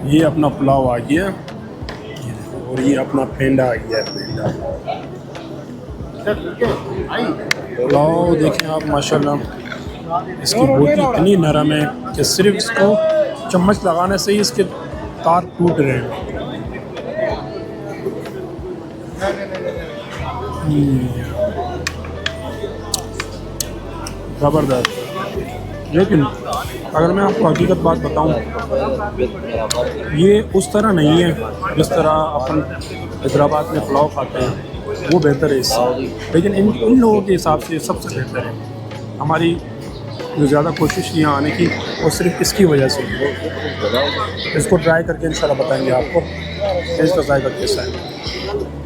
ये अपना पुलाव आ गया और ये अपना पेंडा आ गया पेंडा। पुलाव देखें आप माशाल्लाह, इसकी बोटी इतनी नरम है कि सिर्फ इसको चम्मच लगाने से ही इसके तार टूट रहे हैं। ज़बरदस्त। लेकिन अगर मैं आपको हकीकत बात बताऊं, ये उस तरह नहीं है जिस तरह अपन हैदराबाद में पुलाव खाते हैं, वो बेहतर है इससे। लेकिन इन लोगों के हिसाब से सबसे बेहतर है। हमारी जो ज़्यादा कोशिश यहाँ आने की वो सिर्फ इसकी वजह से। इसको ट्राई करके इंशाल्लाह बताएंगे आपको टेस्ट का जायका कैसा है।